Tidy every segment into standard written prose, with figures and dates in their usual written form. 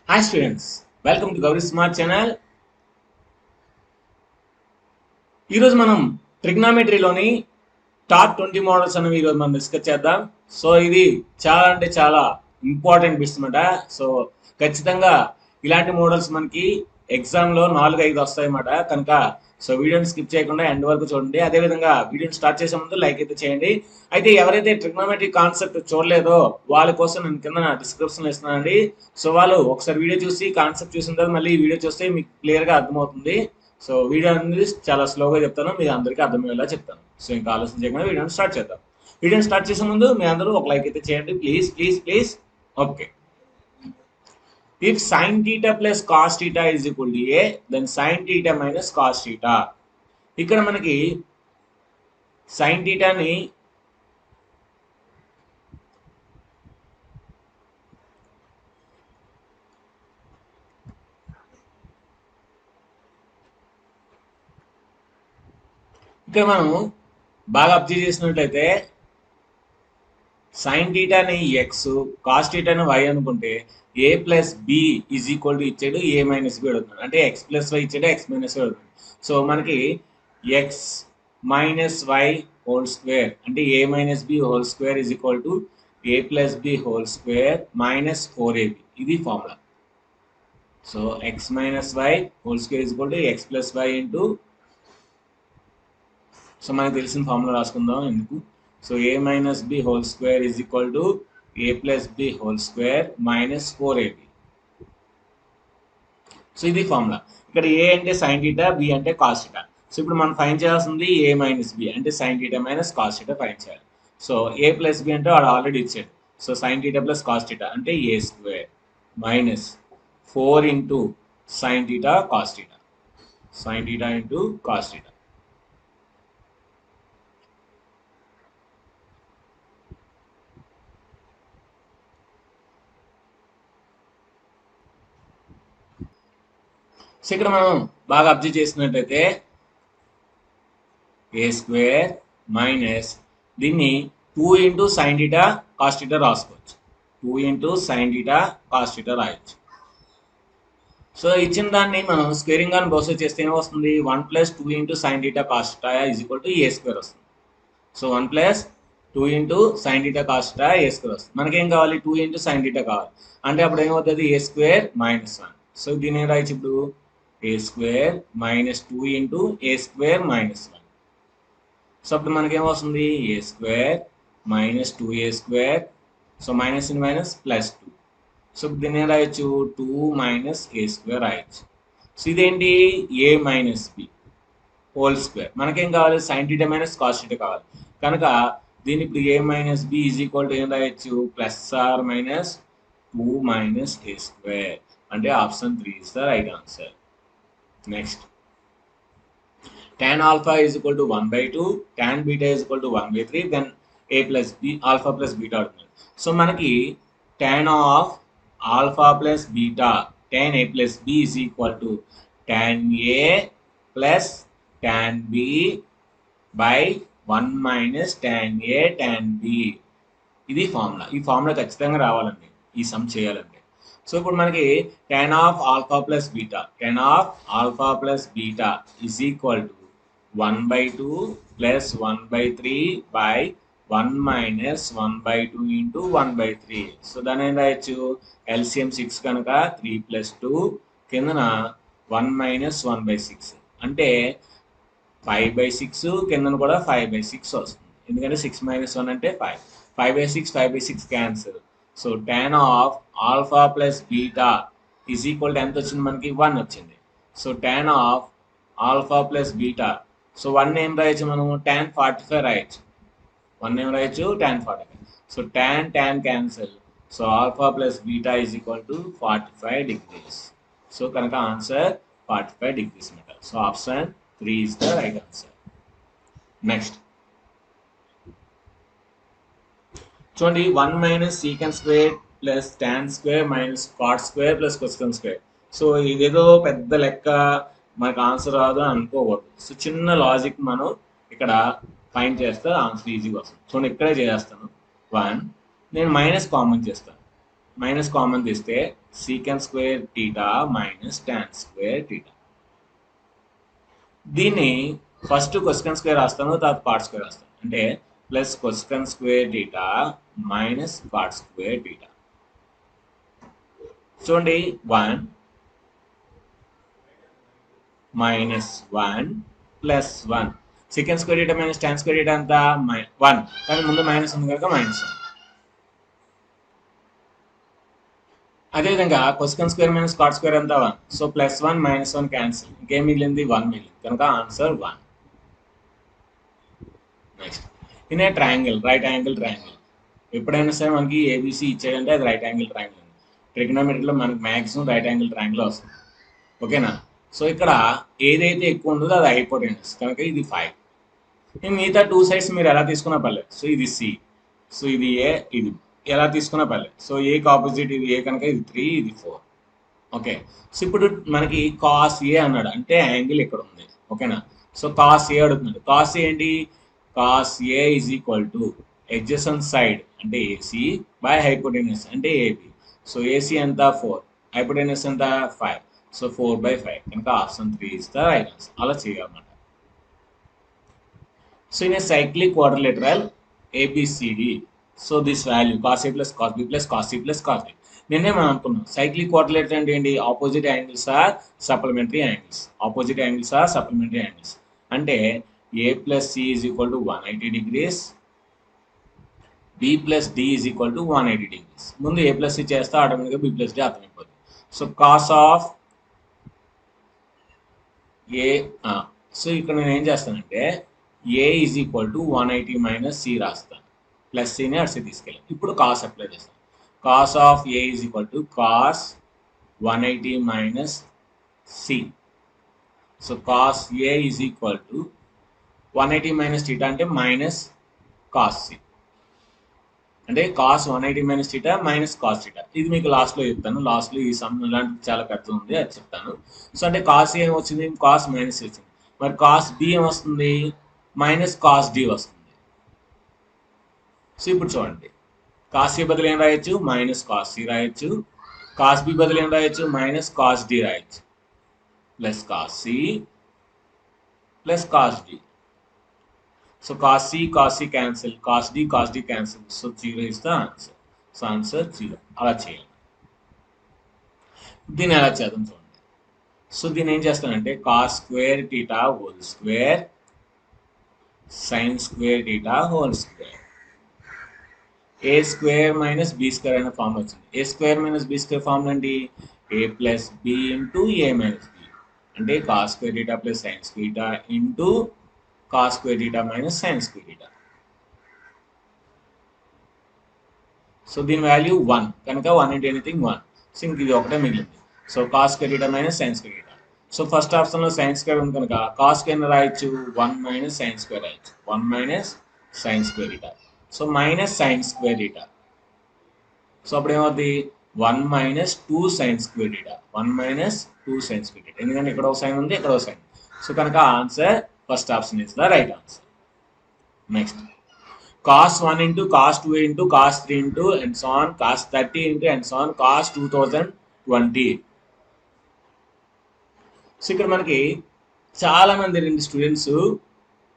Hi students, welcome to Gauri Smart Channel. ఈరోజు మనం ట్రిగ్నామెట్రీలోని top 20 models అనేవి ఈరోజు మనం డిస్కస్ చేద్దాం. సో ఇది చాలా అంటే చాలా ఇంపార్టెంట్ బిట్స్ అనమాట. సో ఖచ్చితంగా ఇలాంటి మోడల్స్ మనకి ఎగ్జామ్లో 4-5 వస్తాయి అన్నమాట. కనుక సో వీడియోని స్కిప్ చేయకుండా ఎండ్ వరకు చూడండి. అదేవిధంగా వీడియోని స్టార్ట్ చేసే ముందు లైక్ అయితే చేయండి. అయితే ఎవరైతే ట్రిగ్నామెట్రీ కాన్సెప్ట్ చూడలేదో వాళ్ళ కోసం నేను కింద డిస్క్రిప్షన్ ఇస్తున్నానండి. సో వాళ్ళు ఒకసారి వీడియో చూసి కాన్సెప్ట్ చూసిన తర్వాత మళ్ళీ ఈ వీడియో చూస్తే మీకు క్లియర్గా అర్థమవుతుంది. సో వీడియో అనేది చాలా స్లోగా చెప్తాను, మీకు అందరికీ అర్థమయ్యేలా చెప్తాను. సో ఇంకా ఆలోచన చేయకుండా వీడియోని స్టార్ట్ చేద్దాం. వీడియోని స్టార్ట్ చేసే ముందు మీ అందరూ ఒక లైక్ అయితే చేయండి please please please. Okay. If sine theta plus cos theta is equal to A, then sine theta minus cos theta. ఇక్కడ మనకి సైన్ థీటాని ఇక్కడ మనం బాగా అబ్జర్వ్ చేసినట్లయితే సైన్ థీటాని ఎక్స్, కాస్ థీటాని వై అనుకుంటే A plus B is equal to ఇచ్చాడు, ఏ మైనస్ బి అడుగుతున్నాడు. అంటే ఎక్స్ ప్లస్ వై ఇచ్చాడు, ఎక్స్ మైనస్ వై అడుగుతున్నాడు. సో మనకి X minus Y whole square అంటే A minus B whole square is equal to A plus B whole square minus 4ab. ఇది formula. So X minus Y whole square is equal to X plus Y into, so మనకు తెలిసిన formula రాసుకుందాం ఎందుకు. So A minus B whole square is equal to A plus B whole square minus 4ab. So ఇది formula. ఇక్కడ A అంటే sine theta, B అంటే cos theta. So ఇప్పుడు మనం ఫైన్ చేయాల్సింది ఏ మైనస్ బి అంటే sine theta minus cos theta fine చేయాలి. So ఏ plus B అంటే వాడు ఆల్రెడీ ఇచ్చాడు. So sine theta plus cos theta అంటే A square minus 4 into sine theta cos theta, sine theta into cos theta. So ఇక్కడ మనం బాగా observe చేసినట్టయితే ఏ square minus దీన్ని 2 into sine theta cos theta రాసుకోవచ్చు. 2 into sine theta cos theta రాయొచ్చు. So ఇచ్చిన దాన్ని మనం స్క్వేరింగ్ అని బౌసర్ చేస్తే ఏమొస్తుంది, 1 plus 2 into sine theta cos theta is equal to A square వస్తుంది. So 1 plus 2 into sine theta cos theta A square వస్తుంది. మనకేం కావాలి, 2 ఇంటూ సైన్ థీటా కావాలి. అంటే అప్పుడు ఏమవుతుంది, ఏ స్క్వేర్ మైనస్ 1. సో దీని ఏం రాయొచ్చు ఇప్పుడు, A square minus 2 into A square minus 1. So అప్పుడు మనకేమొస్తుంది, A square minus 2a square, so minus in minus plus 2. So దీన్ని ఏం రాయొచ్చు, 2 మైనస్ ఏ స్క్వేర్ రాయొచ్చు. సో ఇదేంటి, A minus B whole square. మనకేం కావాలి, sine theta minus cos theta కావాలి. కనుక దీన్ని ఇప్పుడు A minus B is equal to ఏం రాయొచ్చు, plus or minus 2 minus A square. అంటే option 3 is the right answer. Next, tan alpha is equal to 1 by 2, tan beta is equal to 1 by 3, then a plus b alpha plus beta అవుతుంది. So మనకి tan of alpha plus beta, tan a plus b is equal to tan a plus tan b by 1 minus tan a tan b. ఇది formula. ఈ formula ఖచ్చితంగా రావాలండి ఈ some చేయాలంటే. So ఇప్పుడు మనకి tan of alpha plus beta, tan of alpha plus beta is equal to 1 by 2 plus 1 by 3 by 1 minus 1 by 2 into 1 by 3. So దాని ఏం రాయొచ్చు, ఎల్సిఎం 6 కనుక 3 plus 2 కిందన 1 minus 1 by 6 అంటే 5 by 6, కిందన కూడా 5 by 6 వస్తుంది. ఎందుకంటే 6 minus 1 అంటే 5. 5 by 6, 5 by 6 cancel. So tan of alpha plus beta is equal to ఎంత వచ్చింది మనకి, 1 వచ్చింది. So tan of alpha plus beta, so 1 ఏం రాయొచ్చు మనం, tan 45 రాయొచ్చు. 1 ఏం రాయొచ్చు, tan 45. So tan cancel. So alpha plus beta is equal to 45 degrees. So కనుక ఆన్సర్ 45 degrees అనమాట. So option 3 is the right answer. Next చూడండి, 1 minus secant square plus tan square minus cot square plus cosec square. So ఇదేదో పెద్ద లెక్క, మనకు answer రాదు అని అనుకోకూడదు. సో చిన్న లాజిక్ మనం ఇక్కడ ఫైండ్ చేస్తే ఆన్సర్ ఈజీగా వస్తుంది. చూడండి ఇక్కడే చేస్తాను. 1 నేను మైనస్ కామన్ చేస్తాను. మైనస్ కామన్ తీస్తే secant square theta minus tan square theta. దీన్ని ఫస్ట్ కొసెకన్ స్క్వేర్ రాస్తాను, తర్వాత కాట్ స్క్వేర్ రాస్తాను. అంటే plus cosec square theta minus cot square theta. చూడండి 1 minus 1 plus 1. Second square theta minus tan square theta అంతా 1, కానీ ముందు మైనస్ ఉంది కనుక -1. అదేవిధంగా cosec square minus cot square అంతా 1. సో +1 -1 క్యాన్సిల్, ఇంకేం మిగిలింది 1 మిగిలింది, కనుక answer 1. Next in a triangle, right angle triangle. ఎప్పుడైనా సరే మనకి ఏబిసి ఇచ్చాడంటే అది రైట్ యాంగిల్ ట్రయాంగిల్. ట్రిగ్నోమెట్రీలో మనకి మ్యాక్సిమం రైట్ యాంగిల్ ట్రయాంగిల్ వస్తుంది. ఓకేనా? సో ఇక్కడ ఏదైతే ఎక్కువ ఉంటుందో అది హైపోటెన్యూస్, కనుక ఇది 5. మిగతా 2 సైడ్స్ మీరు ఎలా తీసుకున్నా పర్లేదు. సో ఇది సి, సో ఇది ఏ, ఇది ఎలా తీసుకున్నా పర్లేదు. సో ఏకి ఆపోజిట్ ఇది ఏ కనుక ఇది 3, ఇది 4. ఓకే, సో ఇప్పుడు మనకి కాస్ ఏ అన్నాడు అంటే యాంగిల్ ఇక్కడ ఉంది. ఓకేనా? సో కాస్ ఏ అడుగుతున్నాడు. కాస్ ఏ ఏంటి? Cos a is equal to adjacent side అంటే ఏసీ బై హైపోటెన్యూస్ అంటే ఏబి. సో ఏసీ ఎంత 4, హైపోటెన్యూస్ ఎంత 5. సో 4/5, కనుక option 3 is the right answer. అలా చేయాలన్నమాట. So in a cyclic quadrilateral ABCD, so this value cos A plus cos B plus cos C plus cos D. నిన్నే మనం అనుకున్నాం cyclic quadrilateral అంటే ఏంటి? Opposite angles are supplementary angles. Opposite angles are supplementary angles అంటే A plus C is equal to 180 degrees, B plus D is equal to 180 degrees. ముందు A plus C చేస్తే ఆటోమేటిక్గా B plus D అర్థమైపోతుంది. So cos of A, so ఇక్కడ నేను ఏం చేస్తానంటే A is equal to 180 minus C రాస్తాను, plus సిని అడిసి తీసుకెళ్ళాను. ఇప్పుడు కాస్ అప్లై చేస్తాను. Cos of A is equal to cos 180 minus C. So cos A is equal to 180 minus theta అంటే మైనస్ కాస్ C, అంటే cos 180 minus theta minus cos theta. ఇది మీకు లాస్ట్లో చెప్తాను. లాస్ట్లో ఈ సమ్ ఇలాంటి చాలా పెద్ద ఉంది, అది చెప్తాను. సో అంటే కాస్ ఏం వచ్చింది? కాస్ మైనస్ వచ్చింది. మరి కాస్ బి ఏం వస్తుంది? మైనస్ కాస్ డి వస్తుంది. సో ఇప్పుడు చూడండి, కాస్ సి బదులు ఏం రాయొచ్చు? మైనస్ కాస్ సి రాయొచ్చు. కాస్ బి బదులు ఏం రాయొచ్చు? మైనస్ కాస్ డి రాయొచ్చు. Plus cos C plus cos D. So cos C cancel, cos D cancel. So 0 is the answer. So answer 0. అలా చేయాలి. దీన్ని ఎలా చేద్దాం చూడండి. సో దీన్ని ఏం చేస్తానంటే cos square theta whole square sine square theta whole square. A square minus b square అనే ఫార్మ్ వచ్చింది. A square minus b square form అండి a plus b into a minus b, అంటే cos square theta plus sine square theta into cos square theta minus sine square theta. So దీని value 1 కనుక 1 into anything 1. So ఇంక ఇది ఒకటే మిగిలింది. So cos square theta minus sine square theta. So first ఆప్షన్లో sine square ఉంది కనుక cos square రాయొచ్చు, 1 మైనస్ సైన్ స్క్వేర్ రాయొచ్చు, 1 minus sine square theta. So minus sine square theta. So అప్పుడు ఏమవుతుంది? 1 minus 2 sign square theta, 1 minus 2 sign square theta. ఎందుకంటే ఇక్కడ ఒక సైన్ ఉంది, ఇక్కడ ఒక సైన్. సో కనుక answer first option is the right answer. Next cos 1 into cos 2 into cos 3 into and so on, cos 30 into and so on, cos 2020. So ఇక్కడ మనకి చాలా మంది స్టూడెంట్స్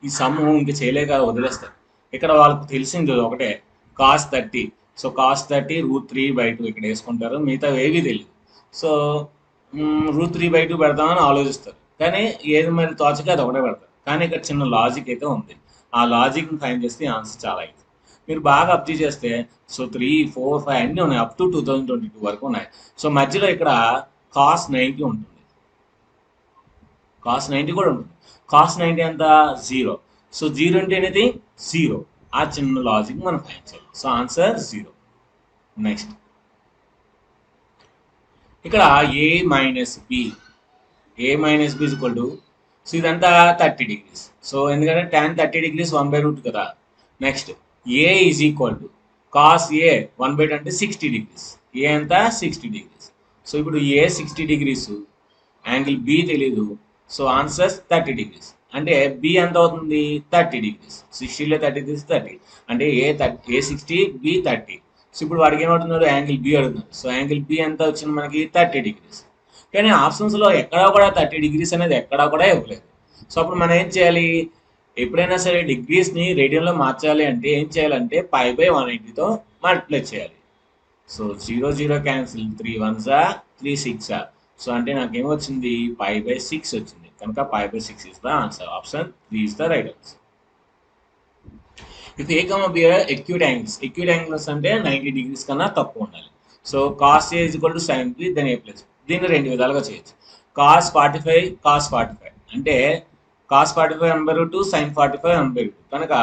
ఈ సమ్ ఇంక చేయలేక వదిలేస్తారు. ఇక్కడ వాళ్ళకి తెలిసింది ఒకటే cos 30. సో cos 30 √3/2 ఇక్కడ వేసుకుంటారు, మిగతా ఏవి తెలియదు. సో √3/2 పెడదామని ఆలోచిస్తారు, కానీ ఏది మరి తోచక అది ఒకటే పెడతారు. కానీ ఇక్కడ చిన్న లాజిక్ అయితే ఉంది. ఆ లాజిక్ని ఫైండ్ చేస్తే ఆన్సర్ చాలా అయింది. మీరు బాగా అబ్జర్వ్ చేస్తే సో 3, 4, 5 అన్నీ ఉన్నాయి, అప్ టు 2022 వరకు ఉన్నాయి. సో మధ్యలో ఇక్కడ cos 90 ఉంటుంది, cos 90 కూడా ఉంటుంది. cos 90 ఎంత? 0. సో 0 అంటే అనేది 0. ఆ చిన్న లాజిక్ మనం ఫైండ్ చేయాలి. So answer 0. నెక్స్ట్ ఇక్కడ a minus B is equal to, so ఇదంతా 30 degrees. సో ఎందుకంటే tan 30 degrees 1/√2 కదా. Next a is equal to cos a 1/2 అంటే 60 degrees. ఏ ఎంత? 60 degrees. సో ఇప్పుడు ఏ 60 degrees, యాంగిల్ బి తెలీదు. So answer 30 degrees. అంటే బి ఎంత అవుతుంది? 30 degrees. 60లో 30 తీసి 30 అంటే ఏ 60, బి 30. సో ఇప్పుడు వాడికి ఏమవుతున్నాడు, యాంగిల్ బి అడుగుతున్నాడు. సో యాంగిల్ బి ఎంత వచ్చింది మనకి 30 డిగ్రీస్. కానీ ఆప్షన్స్లో ఎక్కడా కూడా 30 డిగ్రీస్ అనేది ఎక్కడా కూడా ఇవ్వలేదు. సో అప్పుడు మనం ఏం చేయాలి, ఎప్పుడైనా సరే డిగ్రీస్ని రేడియన్లో మార్చాలి అంటే ఏం చేయాలంటే π/180తో మల్టిప్లై చేయాలి. So 0 0 cancel, 3 1s 3 6. సో అంటే నాకేమొచ్చింది, π/6 వచ్చింది. కనుక π/6 is the answer. Option 3 is the right answer. If a comma b acute angles అంటే 90 డిగ్రీస్ కన్నా తక్కువ ఉండాలి. So cos a is equal to sine b then a plus. దీన్ని రెండు విధాలుగా చేయొచ్చు. కాస్ 45 అంటే కాస్ 45 1/2 సైన్ 45 1/2. కనుక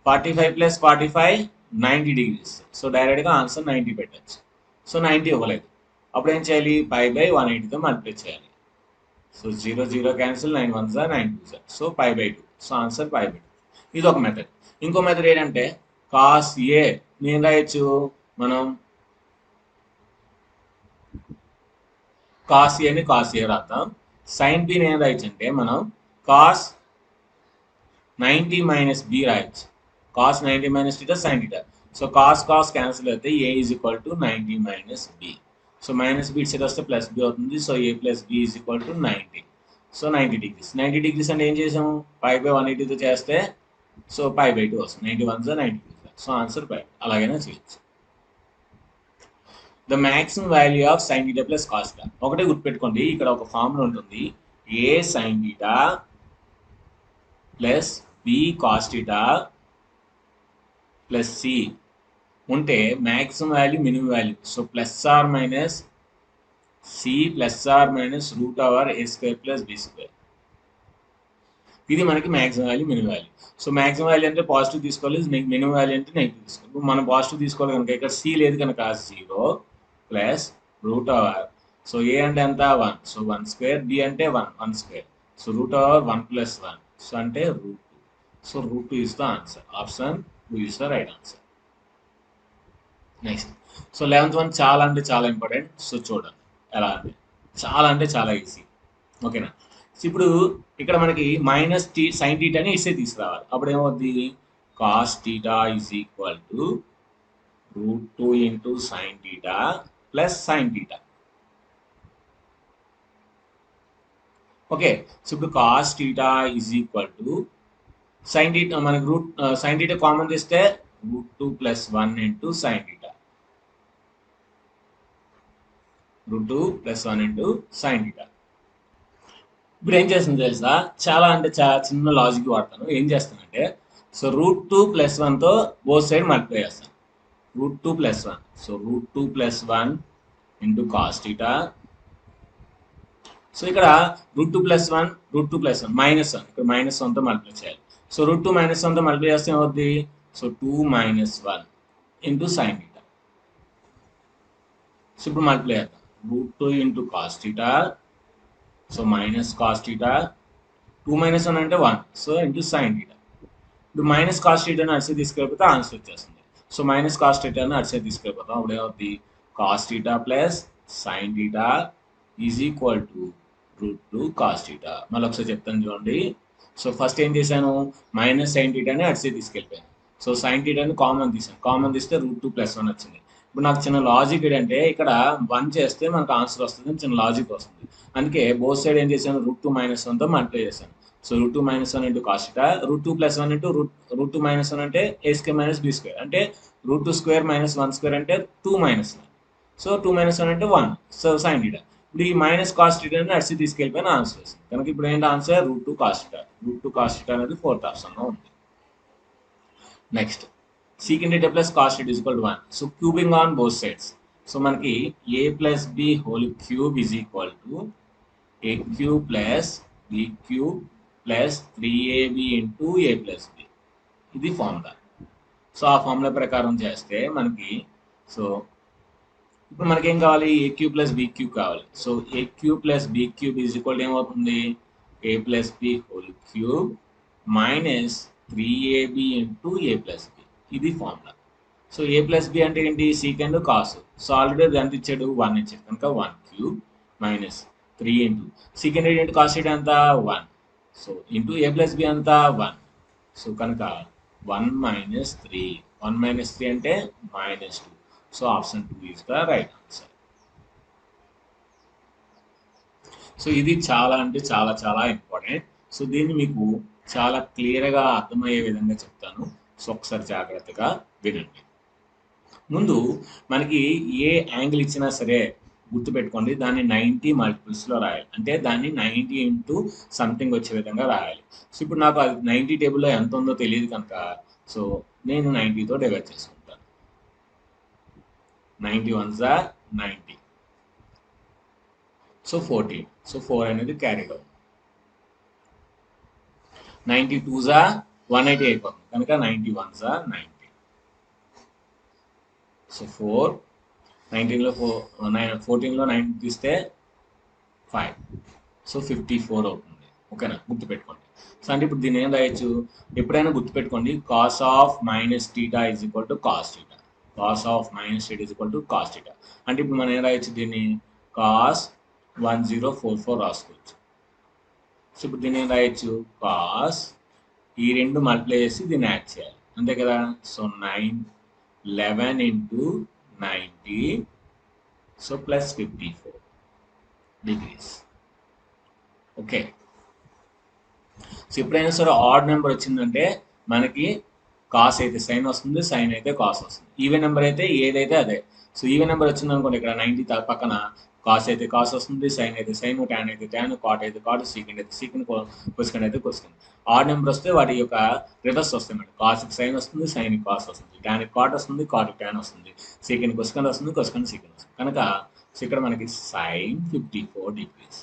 45 + 45 90 డిగ్రీస్. సో డైరెక్ట్గా ఆన్సర్ 90 పెట్టచ్చు. సో 90 ఇవ్వలేదు, అప్పుడు ఏం చేయాలి, π/180తో మల్టిప్లై చేయాలి. So 0 0 cancel, 9 1s 9 2s. So π/2. So answer π/2. ఇది ఒక మెథడ్. ఇంకో మెథడ్ ఏంటంటే కాస్ ఏ నేను రాయొచ్చు, మనం కాస్ ఏని కాస్ ఏ రాద్దాం. సైన్ బి నేను రాయొచ్చు అంటే మనం కాస్ 90 - బి రాయొచ్చు. Cos 90 - θ sine θ. So cos cancel అయితే a is equal to 90 - b. So minus b side వస్తే ప్లస్ బి అవుతుంది. So A plus B is equal to 90. So 90 degrees. 90 degrees అంటే ఏం చేసాము, π/180తో చేస్తే సో π/2 వస్తుంది. 90 1s 90 2s. So answer π. అలాగైనా చేయొచ్చు. The maximum value of sine θ plus cos θ. ఒకటే గుర్తుపెట్టుకోండి, ఇక్కడ ఒక ఫార్ములా ఉంటుంది. A sine θ plus b cos θ plus c ఉంటే maximum value minimum value. So +or - c +or - √a² + b². ఇది మనకి maximum value minimum value. So maximum value అంటే positive తీసుకోవాలి, మినిమం వాల్యూ అంటే నెగిటివ్ తీసుకోవాలి. మనం పాజిటివ్ తీసుకోవాలి కనుక ఇక్కడ సి లేదు కనుక 0 + √. సో ఏ అంటే ఎంత 1. సో 1². బి అంటే 1² సో √1 + 1. సో అంటే √2. So √2 is the answer. Option 2 is the right answer. Next. So 11th one చాలా అంటే చాలా ఇంపార్టెంట్. సో చూడండి ఎలా అంటే చాలా ఈజీ. ఓకేనా. ఇప్పుడు ఇక్కడ మనకి -t సైన్ θని ఇస్తే తీసుకురావాలి. అప్పుడు ఏమవుద్ది, cos θ is equal to √2 × sine θ plus sine θ. Okay. So ఇప్పుడు cos θ is equal to sine θ, మనకి సైన్ θ కామన్ తీస్తే √2 + 1 × సైన్ θ. √2 + 1 × సైన్ θ. ఇప్పుడు ఏం చేస్తుంది తెలుసా, చాలా అంటే చాలా చిన్న లాజిక్ వాడతాను. ఏం చేస్తానంటే సో √2 + 1తో బోత్ సైడ్ మల్టిప్లై చేస్తాను. √2 + 1. So √2 + 1 × cos θ. సో ఇక్కడ √2 + 1 √2 + 1 -1. ఇక్కడ -1తో మల్టిప్లై చేయాలి. సో √2 - 1తో మల్టిప్లై చేస్తే ఏమవుద్ది, సో 2 - 1 × సైన్ θ. సో ఇప్పుడు మల్టిప్లై చేద్దాం. √2 × కాస్ θ. So minus cos θ. 2 - 1 అంటే 1. So into sine θ. ఇప్పుడు మైనస్ కాస్ θని అడిసే తీసుకెళ్ళిపోతే ఆన్సర్ వచ్చేస్తుంది. సో మైనస్ కాస్ θని అడిసే తీసుకెళ్ళిపోతాం. అప్పుడు ఏమవుతుంది, cos θ plus sine θ is equal to √2 cos θ. మళ్ళీ ఒకసారి చెప్తాను చూడండి. సో ఫస్ట్ ఏం చేశాను, మైనస్ సైన్ θని అడిసే తీసుకెళ్ళిపోయాను. సో సైన్ θని కామన్ తీసాను. కామన్ తీస్తే √2 + 1 వచ్చింది. ఇప్పుడు నాకు చిన్న లాజిక్ ఏంటంటే ఇక్కడ 1 చేస్తే మనకు ఆన్సర్ వస్తుంది అని చిన్న లాజిక్ వస్తుంది. అందుకే బోత్ సైడ్ ఏం చేశాను, √2 - 1తో మల్టిప్లై చేశాను. So √2 - 1 × cos θ. √2 + 1 √2 - 1 అంటే a² - b². అంటే √2² - 1² అంటే 2 - 1. సో 2 - 1 అంటే 1. So sine θ. ఇప్పుడు ఈ మైనస్ కాస్ θని అడిసి తీసుకెళ్ళిపోయిన ఆన్సర్ వస్తుంది. కనుక ఇప్పుడు ఏంటి ఆన్సర్, √2 కాస్ θ. √2 కాస్ θ అనేది 4th ఆప్షన్లో ఉంది. Next, secant θ plus cos θ is equal to 1. So cubing on both sides. So మనకి a plus b whole cube is equal to a cube plus b cube plus 3ab into a plus b. ఇది formula. So ఆ formula ప్రకారం చేస్తే మనకి so ఇప్పుడు మనకేం కావాలి, a cube plus b cube కావాలి. So a cube plus b cube is equal ఏమవుతుంది, a plus B whole cube minus 3ab into a plus b. ఇది ఫార్ములా. సో ఏ ప్లస్ బి అంటే ఏంటి, సీకెండ్ కాస్. సో ఆల్రెడీ ఎంత ఇచ్చాడు, 1 ఇచ్చాడు కనుక 1 cube minus 3 into secant into cos ఎంత 1. So into a plus B అంతా 1. సో కనుక 1 - 3. 1 - 3 అంటే -2. So option 2 is the right answer. So ఇది చాలా అంటే చాలా చాలా ఇంపార్టెంట్. సో దీన్ని మీకు చాలా క్లియర్గా అర్థమయ్యే విధంగా చెప్తాను. సో ఒకసారి జాగ్రత్తగా వినండి. ముందు మనకి ఏ యాంగిల్ ఇచ్చినా సరే గుర్తుపెట్టుకోండి, దాన్ని 90 మల్టిపుల్స్లో రాయాలి. అంటే దాన్ని 90 ఇంటూ సంథింగ్ వచ్చే విధంగా రాయాలి. సో ఇప్పుడు నాకు అది 90 టేబుల్లో ఎంత ఉందో తెలియదు కనుక సో నేను 90తో డివైడ్ చేసుకుంటాను. 90 1s are 90. సో 14. సో 4 అనేది క్యారీడ్ అవుతుంది. 92s are 180 అయిపోతుంది కనుక 91s are 90. సో 4 19లో 14లో 9 తీస్తే 5. సో 54 అవుతుంది. ఓకేనా, గుర్తుపెట్టుకోండి. సో అంటే ఇప్పుడు దీన్ని ఏం రాయొచ్చు, ఎప్పుడైనా గుర్తుపెట్టుకోండి, cos of minus theta is equal to cos theta. Cos of minus theta is equal to cos theta. అంటే ఇప్పుడు మనం ఏం రాయొచ్చు, దీన్ని కాస్ 1044 రాసుకోవచ్చు. సో ఇప్పుడు దీన్ని ఏం రాయొచ్చు, కాస్ ఈ రెండు మల్టిప్లై చేసి దీన్ని యాడ్ చేయాలి, అంతే కదా. So 11 into 90 so plus 54 degrees. Okay, so ఎప్పుడైనా సరే ఆడ్ నెంబర్ వచ్చిందంటే మనకి కాస్ అయితే సైన్ వస్తుంది, సైన్ అయితే కాస్ వస్తుంది. ఈవెన్ నెంబర్ అయితే ఏదైతే అదే. సో ఈవెన్ నెంబర్ వచ్చింది అనుకోండి, ఇక్కడ 90 పక్కన కాస్ అయితే కాస్ వస్తుంది, సైన్ అయితే సైన్, ట్యాన్ అయితే ట్యాన్, కాట్ అయితే కాట్, సీకెండ్ అయితే సీకెండ్, కొసెకండ్ అయితే కొసెకండ్. ఆడ్ నెంబర్ వస్తే వాటి యొక్క రివర్స్ వస్తాయి మేడం. కాస్కి సైన్ వస్తుంది, సైన్కి కాస్ వస్తుంది, ట్యాన్కి కాట్ వస్తుంది, కాట్కి ట్యాన్ వస్తుంది, సీకెండ్ కొసెకండ్ వస్తుంది, కొసెకండ్ సీకెండ్ వస్తుంది. కనుక సో ఇక్కడ మనకి సైన్ 54 డిగ్రీస్.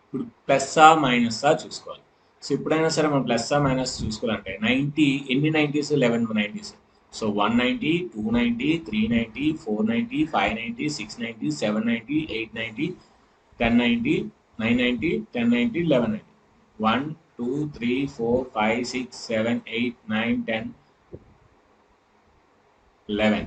ఇప్పుడు ప్లస్సా మైనస్సా చూసుకోవాలి. సో ఎప్పుడైనా సరే మనం ప్లస్సా మైనస్ చూసుకోవాలంటే 90 ఎన్ని 90s, 11 90s. సో 190, 290, 390, 490, 590, 690, 790, 890, 1090, 990, 1090, 1190. 1 2 3 4 5 6 7 8 9 10 11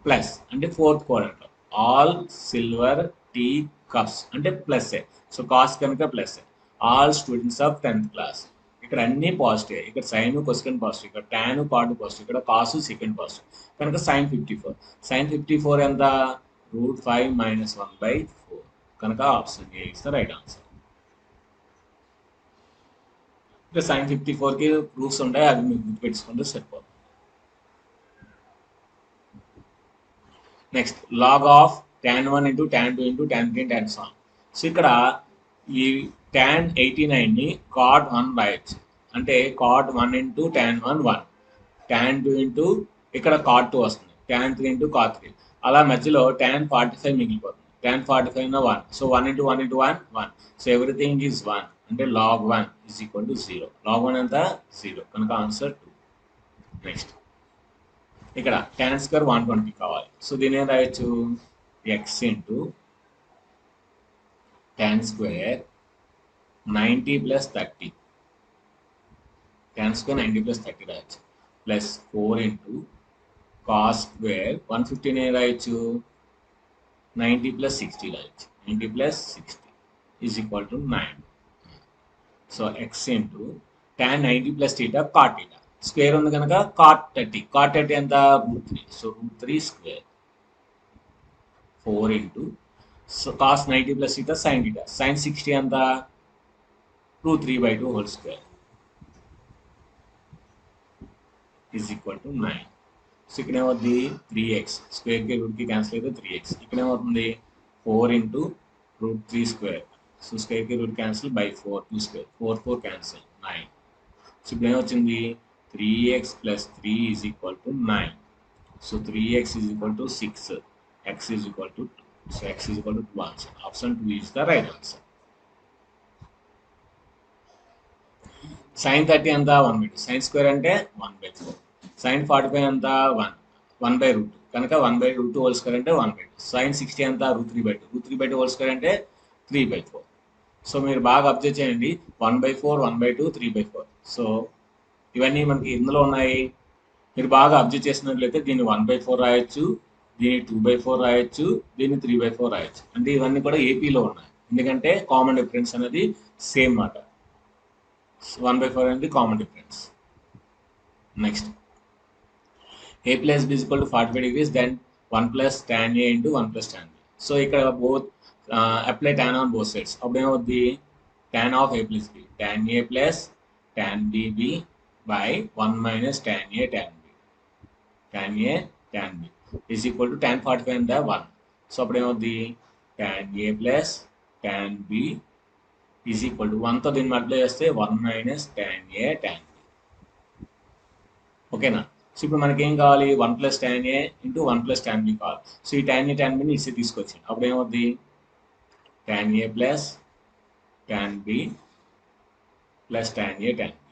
ప్లస్ అంటే fourth quadrant. All silver tea cups అంటే ప్లస్. సో కాస్ కనుక plus. All students of 10th class. ఇక్కడ అన్ని పాజిటివ్. ఇక్కడ సైన్ కొసెకండ్ పాజిటివ్, ఇక్కడ టాన్ కాట్ పాజిటివ్, ఇక్కడ కాసు సెకండ్ పాజిటివ్ కనుక సైన్ 54. సైన్ 54 ఎంత, √5 - 1/4 కనుక option A is the right answer. ఇక్కడ సైన్ 54కి ప్రూఫ్స్ ఉంటాయి, అవి మీకు గుర్తుపెట్టుకుంటే సరిపోతుంది. Next log of tan 1 into tan 2 into tan 3 tan so on. So ఇక్కడ ఈ tan 89 ని cot 1 రాయొచ్చు. అంటే cot 1 into tan 1 1, tan 2 into ఇక్కడ cot 2 వస్తుంది, tan 3 ఇంటూ cot 3. అలా మధ్యలో tan 45 మిగిలిపోతుంది. tan 45 న 1. So 1 into 1 into 1 1. So everything is 1 అంటే log 1 is equal to 0. log 1 ఎంత 0 కనుక ఆన్సర్ 2. నెక్స్ట్ ఇక్కడ tan స్క్వేర్ 120 కావాలి. సో దీని ఏం రాయొచ్చు, x into tan square 90 plus 30. tan square 90 plus 30 రాయొచ్చు, ప్లస్ 4 ఇంటూ కాస్ స్క్వేర్ 115 ఏం రాయొచ్చు, 90 ప్లస్ 60 రాయొచ్చు. 90 plus 60 is equal to 9. So x into tan 90 plus theta cot theta. Square ఉంది కనుక cot 30. cot 30 ఎంత, √3. So √3 square. 4 into so cos 90 plus theta sine theta. Sine 60 ఎంత, √3/2 whole square is equal to 9. So ఇక్కడ ఏమవుతుంది, 3x. స్క్వేర్కి రూట్కి cancel అయితే 3x. ఇక్కడ ఏమవుతుంది, 4 into √3 square. So స్క్వేర్కి root cancel by 4 2 square, 4 4 cancel 9. So ఇప్పుడు ఏమొచ్చింది, 3x plus 3 is equal to 9. So 3x is equal to 6. X is equal to 2. So x is equal to 2 answer. Option 2 is the right answer. Sin 30 ఎంత 1/2. Sin square అంటే 1/4. Sin 45 ఎంత 1/2 కనుక 1/2 whole square అంటే 1/2. Sin 60 ఎంత √3/2. √3/2 whole square అంటే 3/4. So మీరు బాగా observe చేయండి, 1/4 1/2 3/4. సో ఇవన్నీ మనకి ఇందులో ఉన్నాయి. మీరు బాగా అబ్జర్వ్ చేసినట్లయితే దీన్ని 1/4 రాయొచ్చు, దీన్ని 2/4 రాయొచ్చు, దీన్ని 3/4 రాయొచ్చు. అంటే ఇవన్నీ కూడా ఏపీలో ఉన్నాయి, ఎందుకంటే కామన్ డిఫరెన్స్ అనేది సేమ్ మాట. 1/4 అనేది common difference. Next A plus B is equal to 45 degrees, then 1 plus tan A into 1 plus tan B. So ఇక్కడ both apply tan on both sides. అప్పుడు ఏమవుద్ది tan of A plus B, tan A plus tan BB by 1 minus tan A tan B. Tan A tan B is equal to tan 45 and 1. So అప్పుడు ఏమవుద్ది tan A plus tan B is equal to 1తో దీన్ని multiply చేస్తే 1 minus tan A tan B. ఓకేనా? So ఇప్పుడు మనకి ఏం కావాలి 1 plus tan A into 1 plus tan B కావాలి. సో ఈ tan A tan B ని ఇస్తే తీసుకొచ్చింది. అప్పుడు ఏమవుద్ది tan A plus tan B plus tan A tan B.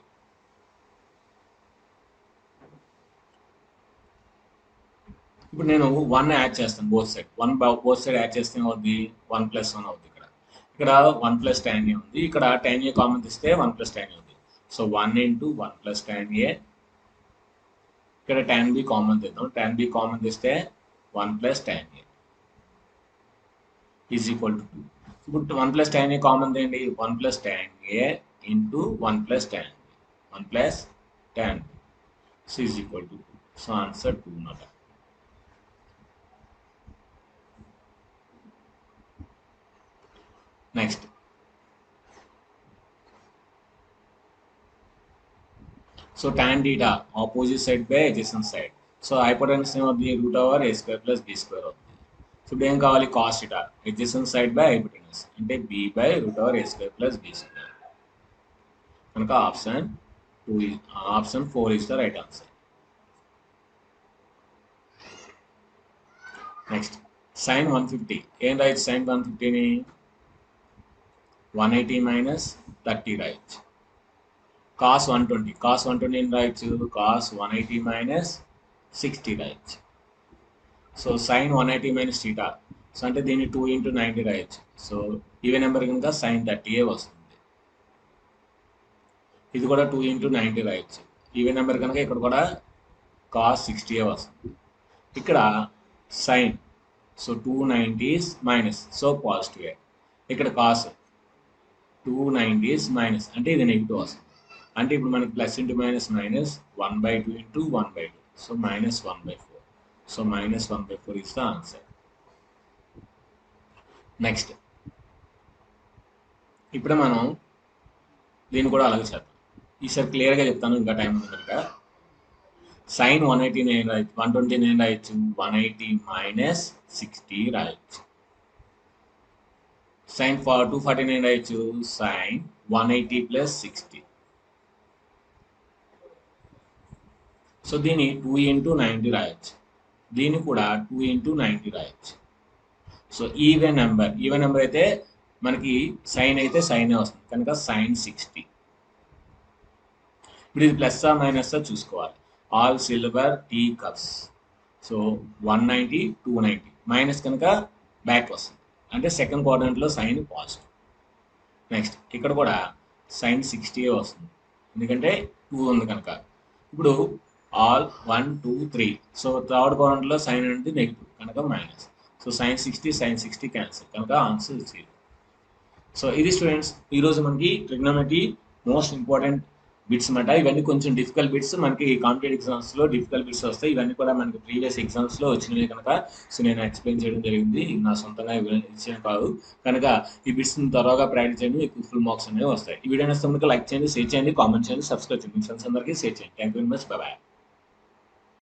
ఇప్పుడు నేను 1 యాడ్ చేస్తాను both side. 1 both side add చేస్తే ఏమవుద్ది 1 plus 1 అవుద్ది. ఇక్కడ 1 plus tan A ఉంది. ఇక్కడ tan A కామన్ తీస్తే 1 plus tan A ఉంది. So 1 into 1 plus tan A. ఇక్కడ tan B కామన్ తీద్దాం. tan B కామన్ తీస్తే 1 plus tan A is equal to 2. ఇప్పుడు 1 plus tan A కామన్ తీయండి. 1 plus tan A into 1 plus tan B. 1 plus tan B. So is equal to 2. So answer 2 అన్నమాట. Next so tan theta opposite side by adjacent side. So hypotenuse ఏమవుతుంది root over a square plus b square అవుతుంది. So ఇప్పుడు ఏం కావాలి cos theta adjacent side by hypotenuse అంటే b by root over a square plus b square. కనుక option 4 is the right answer. Next sin 150 ఏం రాయొచ్చు sin 150ని 180 minus 30 రాయొచ్చు. cos 120 ఏం రాయొచ్చు cos 180 minus 60 రాయొచ్చు. So sin 180 minus theta so అంటే దీన్ని 2 into 90 రాయొచ్చు. సో ఈవెన్ నెంబర్ కనుక sin 30 వస్తుంది. ఇది కూడా 2 into 90 రాయొచ్చు. ఈవెన్ నెంబర్ కనుక ఇక్కడ కూడా cos 60 వస్తుంది. ఇక్కడ sin so 290 minus so positive. ఇక్కడ cos 290 మైనస్ అంటే ఇది నెగిటివ్ వస్తుంది. అంటే ఇప్పుడు మనకి plus into minus minus 1/2 into 1/2 so minus 1/4. So minus 1/4 is the answer. Next ఇప్పుడు మనం దీన్ని కూడా అలాగే చేద్దాం. ఈసారి క్లియర్గా చెప్తాను ఇంకా టైం ఉంది కనుక. sin 180 నేను రాయొచ్చు 120 నేను రాయొచ్చు 180 minus 60 రాయొచ్చు. sin 240 నేను రాయొచ్చు sin 180 plus 60. సో దీన్ని 2 into 90 రాయొచ్చు. దీన్ని కూడా 2 into 90 రాయొచ్చు. సో ఈవెన్ నెంబర్ అయితే మనకి సైన్ అయితే సైనే వస్తుంది కనుక sin 60. ఇప్పుడు ఇది ప్లస్ మైనస్ చూసుకోవాలి. All silver tea cups so 190 290 minus కనుక బ్యాక్ వస్తుంది అంటే సెకండ్ క్వాడ్రంట్లో సైన్ పాజిటివ్. నెక్స్ట్ ఇక్కడ కూడా sin 60 వస్తుంది ఎందుకంటే 2 ఉంది కనుక. ఇప్పుడు ఆల్ 1 2 3 సో థర్డ్ క్వాడ్రంట్లో సైన్ అనేది నెగిటివ్ కనుక మైనస్. సో sin 60 క్యాన్సిల్ కనుక ఆన్సర్ 0. సో ఇది స్టూడెంట్స్ ఈరోజు మనకి ట్రిగ్నోమెట్రీ మోస్ట్ ఇంపార్టెంట్ బిట్స్ అన్నమాట. ఇవన్నీ కొంచెం డిఫికల్ట్ బిట్స్ మనకి కాంపిటేటివ్ ఎగ్జామ్స్లో డిఫికల్ట్ బిట్స్ వస్తాయి. ఇవన్నీ కూడా మనకి ప్రీవియస్ ఎగ్జామ్స్లో వచ్చినవి కనుక సో నేను ఎక్స్ప్లెయిన్ చేయడం జరిగింది. నా సొంతంగా ఇచ్చిన కాదు కనుక ఈ బిట్స్ని త్వరగా ప్రాక్టీస్ చేయండి మీకు ఫుల్ మార్క్స్ అనేవి వస్తాయి. ఈ వీడియో నచ్చితే లైక్ చేయండి, షేర్ చేయండి, కామెంట్ చేయండి, సబ్స్క్రైబ్ చేయండి. మీ ఫ్రెండ్స్ అందరికీ షేర్ చేయండి. Thank you very much. Bye bye.